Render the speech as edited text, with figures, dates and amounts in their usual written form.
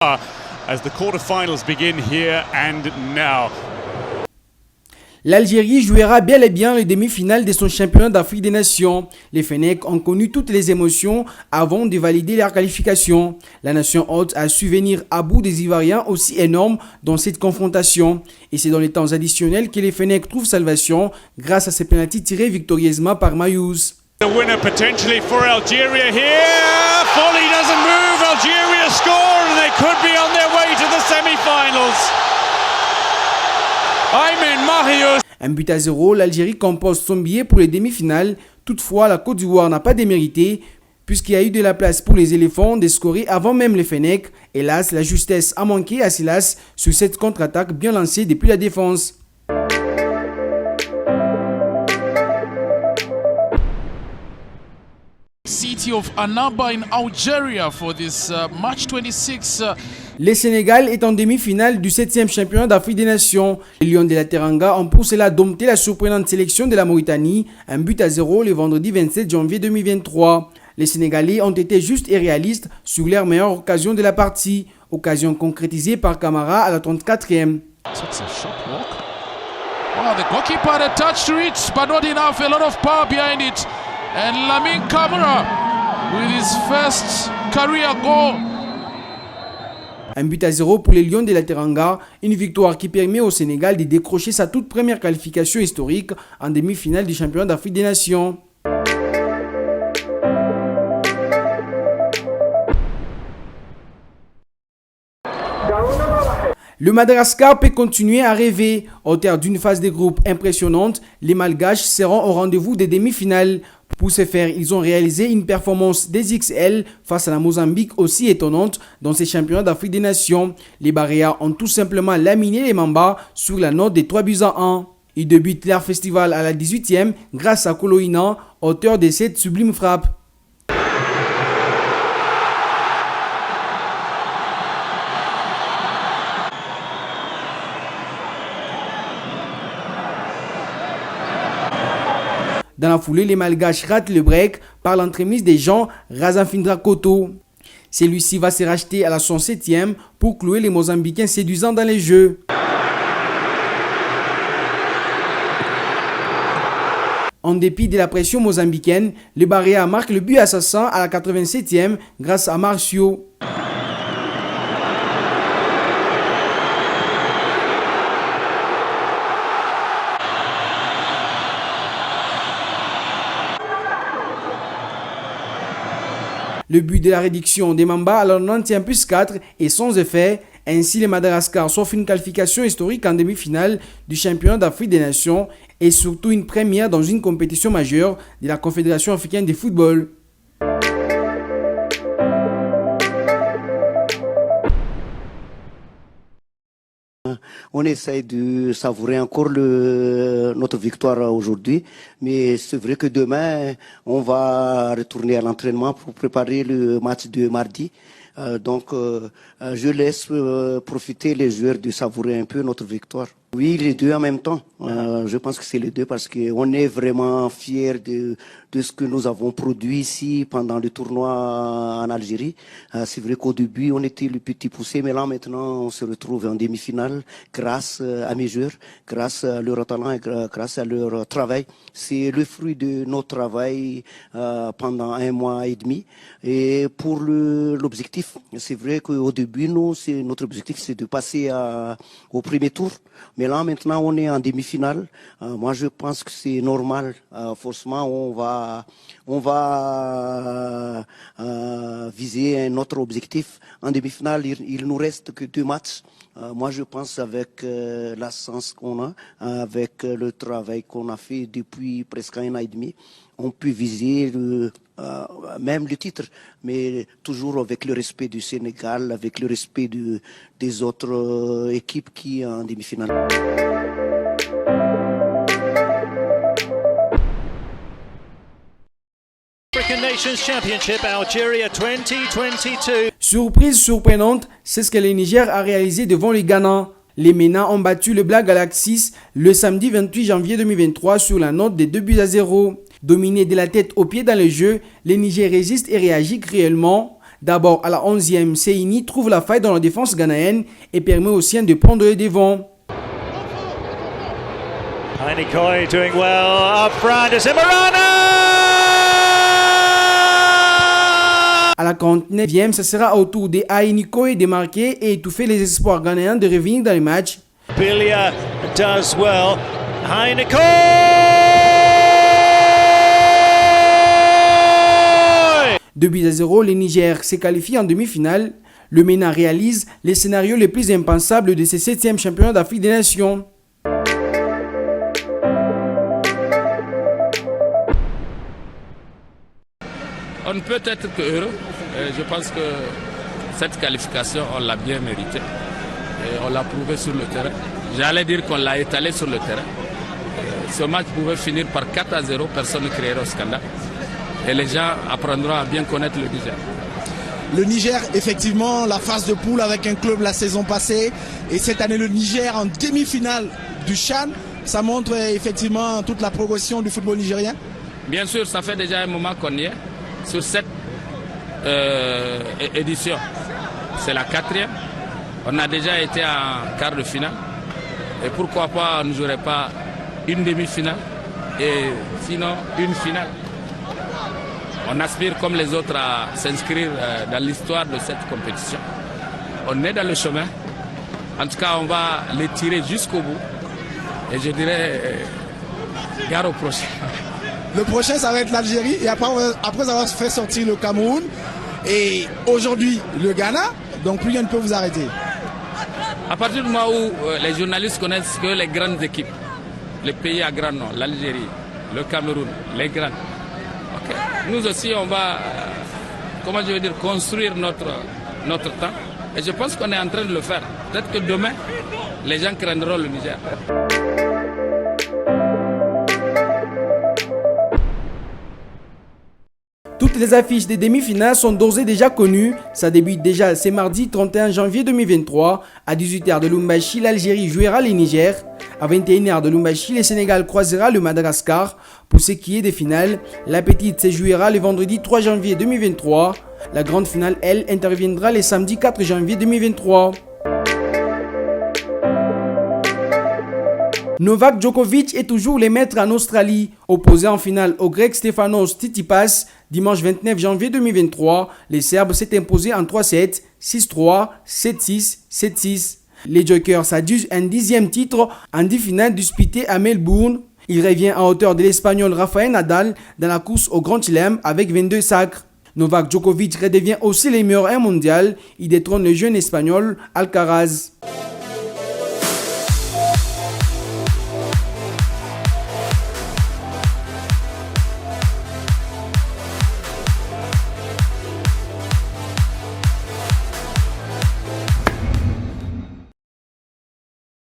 As the quarterfinals begin here and now. L'Algérie jouera bel et bien les demi-finales de son championnat d'Afrique des Nations. Les Fennecs ont connu toutes les émotions avant de valider leur qualification. La nation hôte a su venir à bout des Ivoiriens aussi énormes dans cette confrontation. Et c'est dans les temps additionnels que les Fennecs trouvent salvation grâce à ces pénaltys tirés victorieusement par Mayouz. The winner potentially for Algeria here. Foley doesn't move. Algeria score and they could be on their way to the semi-finals. Un but à 0, l'Algérie compose son billet pour les demi-finales. Toutefois, la Côte d'Ivoire n'a pas démérité puisqu'il y a eu de la place pour les éléphants de scorer avant même les Fennecs. Hélas, la justesse a manqué à Silas sur cette contre-attaque bien lancée depuis la défense. City of Annaba in Algeria for this match 26. Le Sénégal est en demi-finale du 7e championnat d'Afrique des Nations. Les Lions de la Teranga ont pour cela dompté la surprenante sélection de la Mauritanie, un but à 0 le vendredi 27 janvier 2023. Les Sénégalais ont été justes et réalistes sur leur meilleure occasion de la partie, occasion concrétisée par Camara à la 34e. Wow, the goalkeeper had a touch to it, but not enough, a lot of power behind it. And Lamine Camara with his first career goal. Un but à 0 pour les Lions de la Teranga, une victoire qui permet au Sénégal de décrocher sa toute première qualification historique en demi-finale du championnat d'Afrique des Nations. Le Madagascar peut continuer à rêver. Au terme d'une phase de groupe impressionnante, les Malgaches seront au rendez-vous des demi-finales. Pour ce faire, ils ont réalisé une performance des XL face à la Mozambique aussi étonnante dans ces championnats d'Afrique des Nations. Les Barréas ont tout simplement laminé les Mamba sur la note des 3-1. Ils débutent leur festival à la 18e grâce à Koloina, auteur de cette sublime frappe. Dans la foulée, les Malgaches ratent le break par l'entremise des Jean Razafindra Koto. Celui-ci va se racheter à la 107e pour clouer les Mozambicains séduisants dans les jeux. En dépit de la pression mozambicaine, le Barréa marque le but assassin à la 87e grâce à Marcio. Le but de la réduction des Mamba à la 91+4 est sans effet. Ainsi, les Madagascar s'offrent une qualification historique en demi-finale du championnat d'Afrique des Nations et surtout une première dans une compétition majeure de la Confédération africaine de football. On essaye de savourer encore notre victoire aujourd'hui, mais c'est vrai que demain, on va retourner à l'entraînement pour préparer le match de mardi. Donc, je laisse profiter les joueurs de savourer un peu notre victoire. Oui, les deux en même temps. Je pense que c'est les deux parce qu'on est vraiment fiers de ce que nous avons produit ici pendant le tournoi en Algérie. C'est vrai qu'au début, on était le petit poussé, mais là maintenant, on se retrouve en demi-finale grâce à mes joueurs, grâce à leur talent et grâce à leur travail. C'est le fruit de notre travail pendant 1 mois et demi. Et pour l'objectif, c'est vrai qu'au début, notre objectif, c'est de passer au premier tour. Mais là, maintenant, on est en demi-finale. Moi, je pense que c'est normal. Forcément, on va viser un autre objectif. En demi-finale, il nous reste que 2 matchs. Moi, je pense avec la chance qu'on a, avec le travail qu'on a fait depuis presque 1 an et demi, on peut viser même le titre, mais toujours avec le respect du Sénégal, avec le respect des autres équipes qui sont en demi-finale. African Nations Championship Algeria 2022. Surprise surprenante, c'est ce que le Niger a réalisé devant les Ghana. Les MENA ont battu le Black Galaxy le samedi 28 janvier 2023 sur la note de 2-0. Dominé de la tête aux pieds dans le jeu, les Niger résistent et réagissent cruellement. D'abord, à la 11e, Seini trouve la faille dans la défense ghanéenne et permet aux siens de prendre le devant. Heinikoy doing well up front. It's Imorana! À la 49e, ce sera au tour de Heinikoy de marquer et étouffer les espoirs ghanéens de revenir dans le match. Bilia does well. Heinikoy! 2-0, le Niger se qualifie en demi-finale. Le MENA réalise les scénarios les plus impensables de ses 7e championnats d'Afrique des Nations. On ne peut être que heureux. Je pense que cette qualification, on l'a bien méritée. Et on l'a prouvé sur le terrain. J'allais dire qu'on l'a étalé sur le terrain. Ce match pouvait finir par 4-0, personne ne créera au scandale. Et les gens apprendront à bien connaître le Niger. Le Niger, effectivement, la phase de poule avec un club la saison passée. Et cette année, le Niger en demi-finale du CHAN. Ça montre effectivement toute la progression du football nigérien. Bien sûr, ça fait déjà un moment qu'on y est. Sur cette édition, c'est la 4e. On a déjà été en quart de finale. Et pourquoi pas, on ne jouerait pas une demi-finale et sinon une finale. On aspire comme les autres à s'inscrire dans l'histoire de cette compétition. On est dans le chemin. En tout cas, on va les tirer jusqu'au bout. Et je dirais, gare au prochain. Le prochain, ça va être l'Algérie. Et après avoir fait sortir le Cameroun. Et aujourd'hui, le Ghana. Donc, plus rien ne peut vous arrêter. À partir du moment où les journalistes connaissent que les grandes équipes, les pays à grand nom, l'Algérie, le Cameroun, les grandes. Okay. Nous aussi, on va, construire notre temps. Et je pense qu'on est en train de le faire. Peut-être que demain, les gens craindront le Niger. Toutes les affiches des demi-finales sont d'ores et déjà connues. Ça débute déjà ce mardi 31 janvier 2023. À 18h de Lumbashi, l'Algérie jouera le Niger. À 21h de Lumbashi, le Sénégal croisera le Madagascar. Pour ce qui est des finales, la petite se jouera le vendredi 3 janvier 2023. La grande finale, elle, interviendra le samedi 4 janvier 2023. Novak Djokovic est toujours le maître en Australie. Opposé en finale au Grec Stefanos Tsitsipas, dimanche 29 janvier 2023, les Serbes s'est imposé en 3-7, 6-3, 7-6, 7-6. Les Jokers s'adjugent un 10e titre en 10 finales disputées à Melbourne. Il revient en hauteur de l'Espagnol Rafael Nadal dans la course au Grand Chelem avec 22 sacres. Novak Djokovic redevient aussi le meilleur mondial. Il détrône le jeune Espagnol Alcaraz.